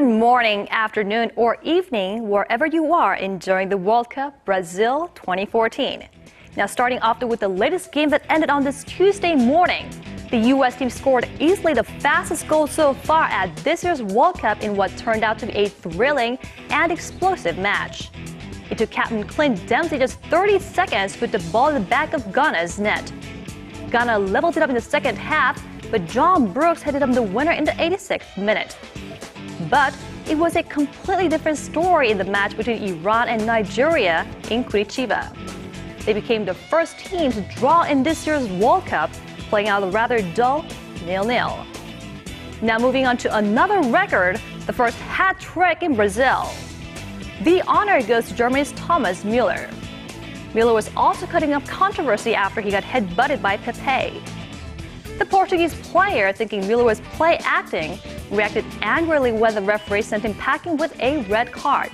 Good morning, afternoon, or evening, wherever you are enjoying the World Cup Brazil 2014. Now, starting off with the latest game that ended on this Tuesday morning. The U.S. team scored easily the fastest goal so far at this year's World Cup in what turned out to be a thrilling and explosive match. It took Captain Clint Dempsey just 30 seconds to put the ball in the back of Ghana's net. Ghana leveled it up in the second half, but John Brooks headed home the winner in the 86th minute. But it was a completely different story in the match between Iran and Nigeria in Curitiba. They became the first team to draw in this year's World Cup, playing out a rather dull 0-0. Now moving on to another record, the first hat trick in Brazil. The honor goes to Germany's Thomas Muller. Muller was also cutting up controversy after he got headbutted by Pepe. The Portuguese player, thinking Muller was play acting, reacted angrily when the referee sent him packing with a red card.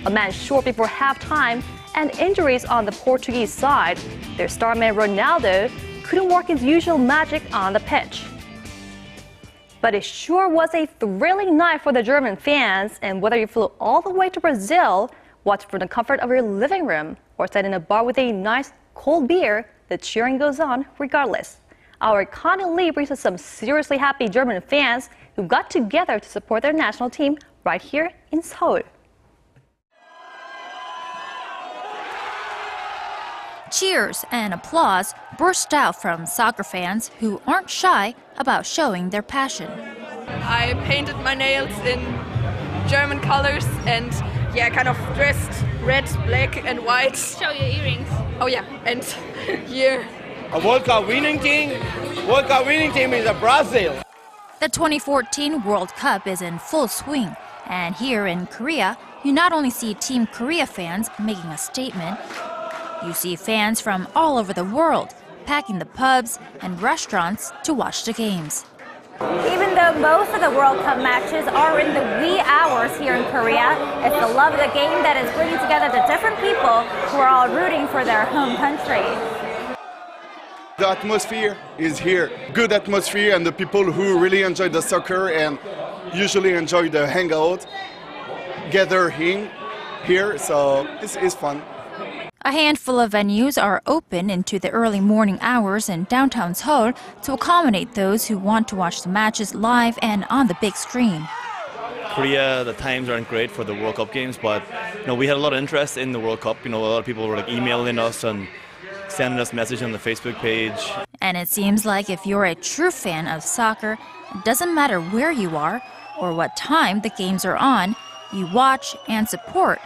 A man short before halftime and injuries on the Portuguese side, their star man Ronaldo couldn't work his usual magic on the pitch. But it sure was a thrilling night for the German fans, and whether you flew all the way to Brazil, watched from the comfort of your living room, or sat in a bar with a nice cold beer, the cheering goes on regardless. Our Connie Lee brings us some seriously happy German fans who got together to support their national team right here in Seoul. Cheers and applause burst out from soccer fans who aren't shy about showing their passion. I painted my nails in German colors and kind of dressed red, black and white. Show your earrings. Oh yeah, and here. A World Cup winning team is Brazil. The 2014 World Cup is in full swing, and here in Korea, you not only see Team Korea fans making a statement, you see fans from all over the world packing the pubs and restaurants to watch the games. Even though most of the World Cup matches are in the wee hours here in Korea, it's the love of the game that is bringing together the different people who are all rooting for their home country. The atmosphere is here, good atmosphere, and the people who really enjoy the soccer and usually enjoy the hangout gather here, so it's fun. A handful of venues are open into the early morning hours in downtown Seoul to accommodate those who want to watch the matches live and on the big screen. Korea, the times aren't great for the World Cup games, but we had a lot of interest in the World Cup. A lot of people were emailing us and sending us messages on the Facebook page. And it seems like if you're a true fan of soccer, it doesn't matter where you are or what time the games are on, you watch and support,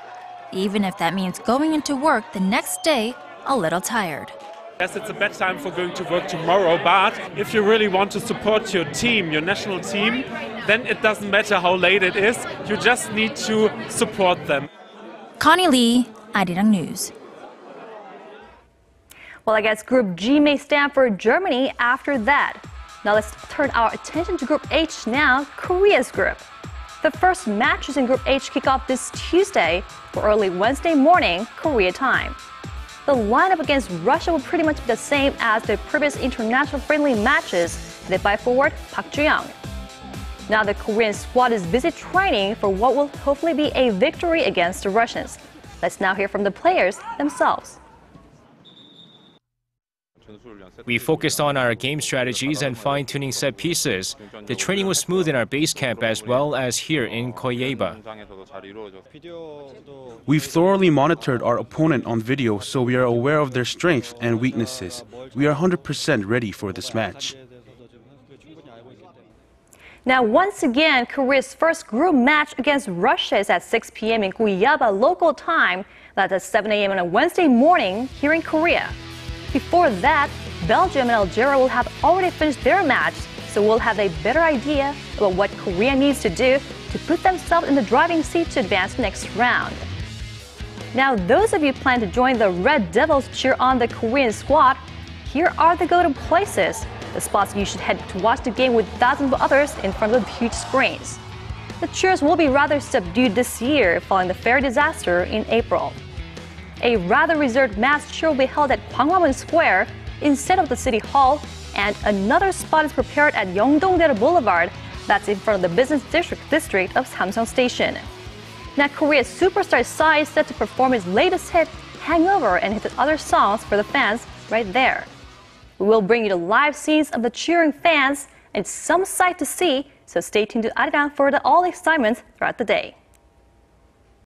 even if that means going into work the next day a little tired. Yes, it's a bad time for going to work tomorrow, but if you really want to support your team, your national team, then it doesn't matter how late it is, you just need to support them. Connie Lee, Arirang News. Well, I guess Group G may stand for Germany after that. Now let's turn our attention to Group H now, Korea's group. The first matches in Group H kick off this Tuesday for early Wednesday morning, Korea time. The lineup against Russia will pretty much be the same as the previous international friendly matches, led by forward Park Ju-young. Now the Korean squad is busy training for what will hopefully be a victory against the Russians. Let's now hear from the players themselves. We focused on our game strategies and fine-tuning set pieces. The training was smooth in our base camp as well as here in Curitiba. We've thoroughly monitored our opponent on video, so we are aware of their strengths and weaknesses. We are 100% ready for this match. Now, once again, Korea's first group match against Russia is at 6 p.m. in Curitiba local time. That's at 7 a.m. on a Wednesday morning here in Korea. Before that, Belgium and Algeria will have already finished their match, so we'll have a better idea about what Korea needs to do to put themselves in the driving seat to advance to the next round. Now, those of you planning to join the Red Devils cheer on the Korean squad, here are the go-to places, the spots you should head to watch the game with thousands of others in front of huge screens. The cheers will be rather subdued this year following the ferry disaster in April. A rather reserved mass cheer will be held at Gwanghwamun Square instead of the City Hall, and another spot is prepared at Yeongdong-dae Boulevard That's in front of the business district of Samsung Station. Now, Korea's superstar Psy is set to perform his latest hit, Hangover, and his other songs for the fans right there. We will bring you the live scenes of the cheering fans. It's some sight to see, so stay tuned to Arirang for all the excitement throughout the day.